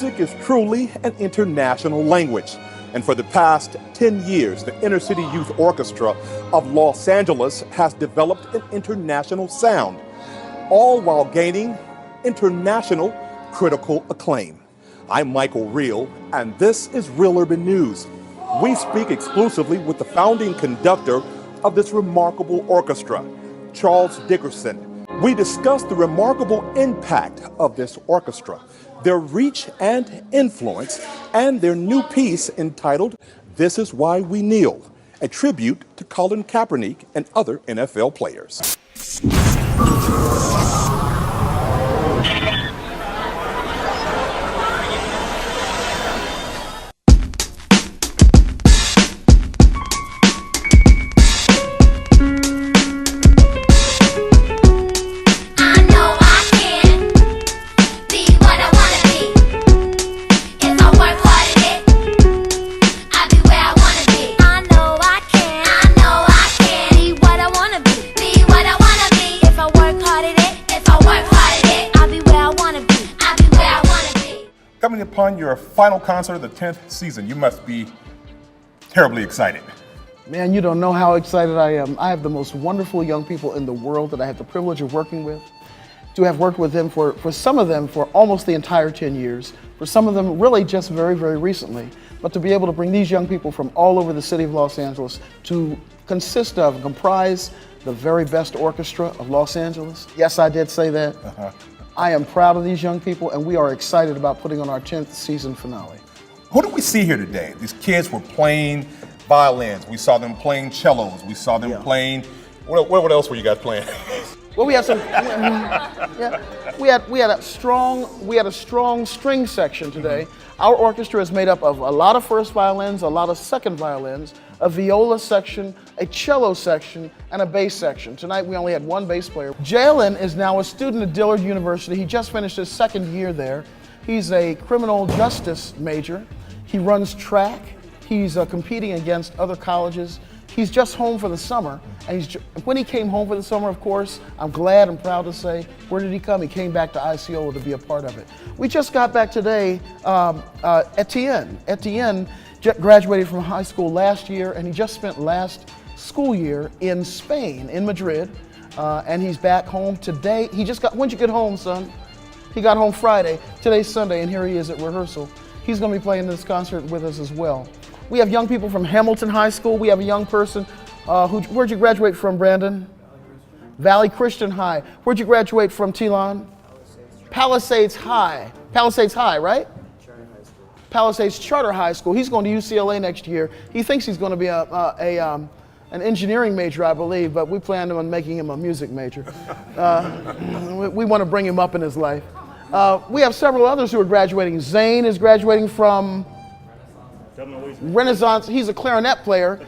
Music is truly an international language. And for the past 10 years, the Inner City Youth Orchestra of Los Angeles has developed an international sound, all while gaining international critical acclaim. I'm Michael Reel, and this is Real Urban News. We speak exclusively with the founding conductor of this remarkable orchestra, Charles Dickerson. We discuss the remarkable impact of this orchestra, their reach and influence, and their new piece entitled This Is Why We Kneel, a tribute to Colin Kaepernick and other NFL players. Coming upon your final concert of the 10th season, you must be terribly excited. Man, you don't know how excited I am. I have the most wonderful young people in the world that I have the privilege of working with. To have worked with them for some of them for almost the entire 10 years, for some of them really just very, very recently. But to be able to bring these young people from all over the city of Los Angeles to consist of, comprise the very best orchestra of Los Angeles. Yes, I did say that. I am proud of these young people, and we are excited about putting on our 10th season finale. Who do we see here today? These kids were playing violins. We saw them playing cellos. We saw them playing. What else were you guys playing? Well, we had some. We had a strong string section today. Our orchestra is made up of a lot of first violins, a lot of second violins, a viola section, a cello section, and a bass section. Tonight we only had one bass player. Jalen is now a student at Dillard University. He just finished his second year there. He's a criminal justice major. He runs track. He's competing against other colleges. He's just home for the summer. And when he came home for the summer, of course, I'm glad and proud to say, where did he come? He came back to ICYOLA to be a part of it. We just got back today, Etienne. Etienne graduated from high school last year, and he just spent last school year in Spain, in Madrid, and he's back home today. When'd you get home, son? He got home Friday. Today's Sunday, and here he is at rehearsal. He's gonna be playing this concert with us as well. We have young people from Hamilton High School. We have a young person, where'd you graduate from, Brandon? Valley Christian High. Where'd you graduate from, Telon? Palisades High. Palisades High, right? Palisades Charter High School. He's going to UCLA next year. He thinks he's going to be an engineering major, I believe, but we plan on making him a music major. We want to bring him up in his life. We have several others who are graduating. Zane is graduating from Renaissance. He's a clarinet player.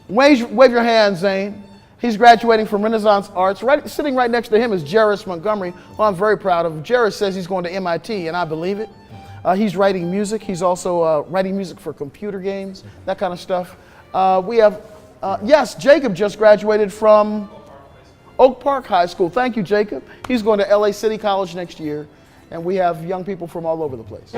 Wave your hand, Zane. He's graduating from Renaissance Arts. Sitting right next to him is Jarris Montgomery, who I'm very proud of. Jarris says he's going to MIT, and I believe it. He's writing music. He's also writing music for computer games, that kind of stuff. We have, yes, Jacob just graduated from Oak Park High School. Thank you, Jacob. He's going to LA City College next year. And we have young people from all over the place.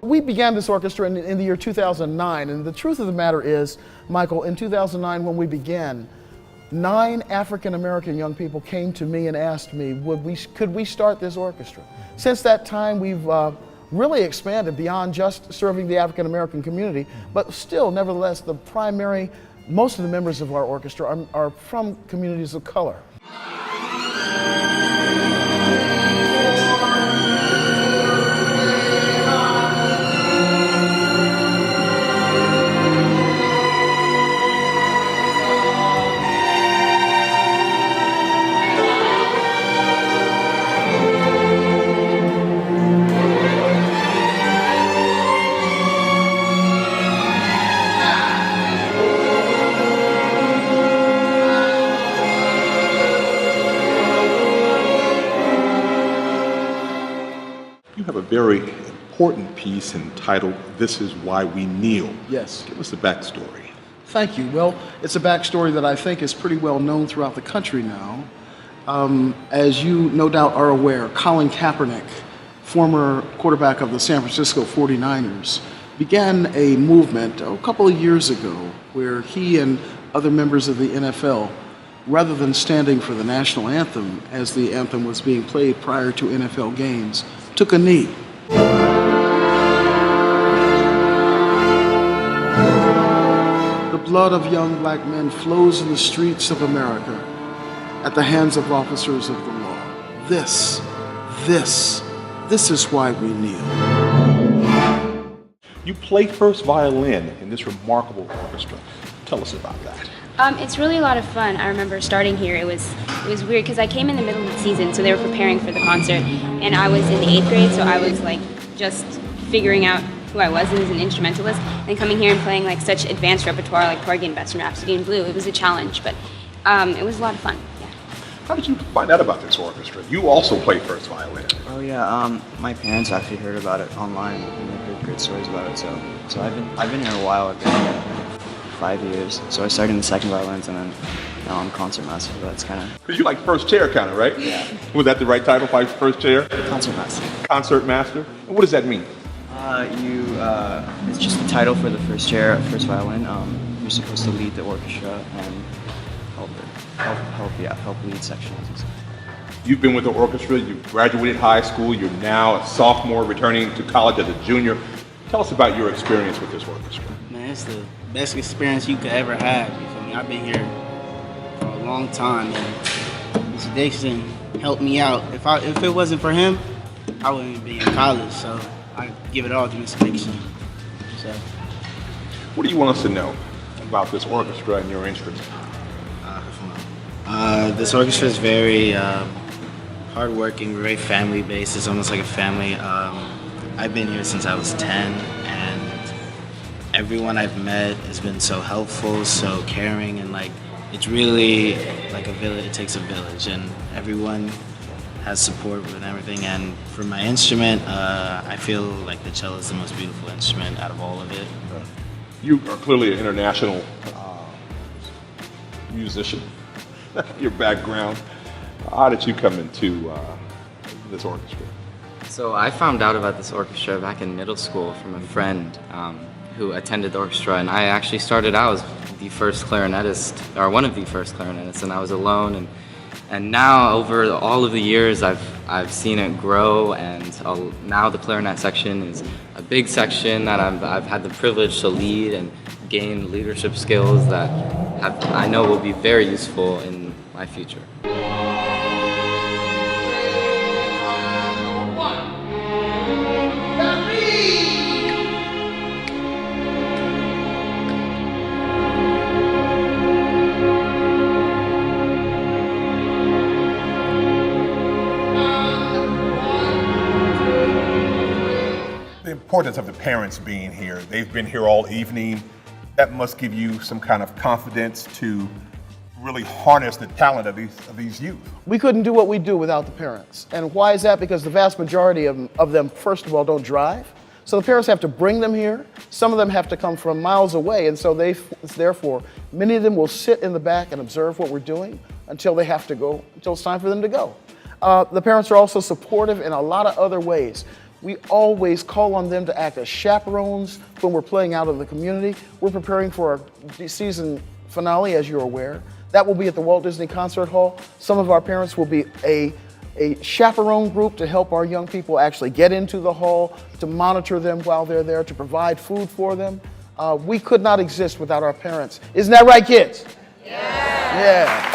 We began this orchestra in the year 2009, and the truth of the matter is, Michael, in 2009 when we began, 9 African American young people came to me and asked me, could we start this orchestra? Since that time, we've really expanded beyond just serving the African American community, but still, nevertheless, most of the members of our orchestra are from communities of color. very important piece entitled This Is Why We Kneel. Yes. Give us the backstory. Thank you. Well, it's a backstory that I think is pretty well known throughout the country now. As you no doubt are aware, Colin Kaepernick, former quarterback of the San Francisco 49ers, began a movement a couple of years ago where he and other members of the NFL, rather than standing for the national anthem as the anthem was being played prior to NFL games, took a knee. The blood of young black men flows in the streets of America at the hands of officers of the law. This is why we kneel. You play first violin in this remarkable orchestra. Tell us about that. It's really a lot of fun. I remember starting here. It was weird because I came in the middle of the season, so they were preparing for the concert, and I was in the 8th grade, so I was like just figuring out who I was as an instrumentalist, and coming here and playing like such advanced repertoire like Porgy and Bess and Rhapsody in Blue. It was a challenge, but it was a lot of fun. Yeah. How did you find out about this orchestra? You also play first violin. Oh yeah, my parents actually heard about it online and they heard great stories about it. So I've been here a while. I've been here for 5 years. So I started in the second violins and then now I'm concert master. So that's kind of. Because you like first chair, kind of, right? Yeah. Was that the right title? First chair. Concert master. Concert master. And what does that mean? It's just the title for the first chair, first violin. You're supposed to lead the orchestra and help lead sections. You've been with the orchestra, you've graduated high school, you're now a sophomore returning to college as a junior. Tell us about your experience with this orchestra. Man, it's the best experience you could ever have. You feel me? I've been here for a long time, and Mr. Dickerson helped me out. If it wasn't for him, I wouldn't even be in college. So I give it all to Mr. Dickerson. So, what do you want us to know about this orchestra and your instrument? This orchestra is very hardworking, very family-based. It's almost like a family. I've been here since I was 10, and everyone I've met has been so helpful, so caring, and like it's really like a village. It takes a village, and everyone has support with everything. And for my instrument, I feel like the cello is the most beautiful instrument out of all of it. You are clearly an international musician. Your background. How did you come into this orchestra? So I found out about this orchestra back in middle school from a friend who attended the orchestra, and I actually started out as the first clarinetist, or one of the first clarinetists, and I was alone. And now over all of the years, I've seen it grow, and now the clarinet section is a big section that I've had the privilege to lead and gain leadership skills that I know will be very useful in my future. The importance of the parents being here. They've been here all evening. That must give you some kind of confidence to really harness the talent of these youth. We couldn't do what we do without the parents. And why is that? Because the vast majority of them, first of all, don't drive. So the parents have to bring them here. Some of them have to come from miles away. And so therefore, many of them will sit in the back and observe what we're doing until they have to go, until it's time for them to go. The parents are also supportive in a lot of other ways. We always call on them to act as chaperones when we're playing out in the community. We're preparing for our season finale, as you're aware. That will be at the Walt Disney Concert Hall. Some of our parents will be a chaperone group to help our young people actually get into the hall, to monitor them while they're there, to provide food for them. We could not exist without our parents. Isn't that right, kids? Yeah.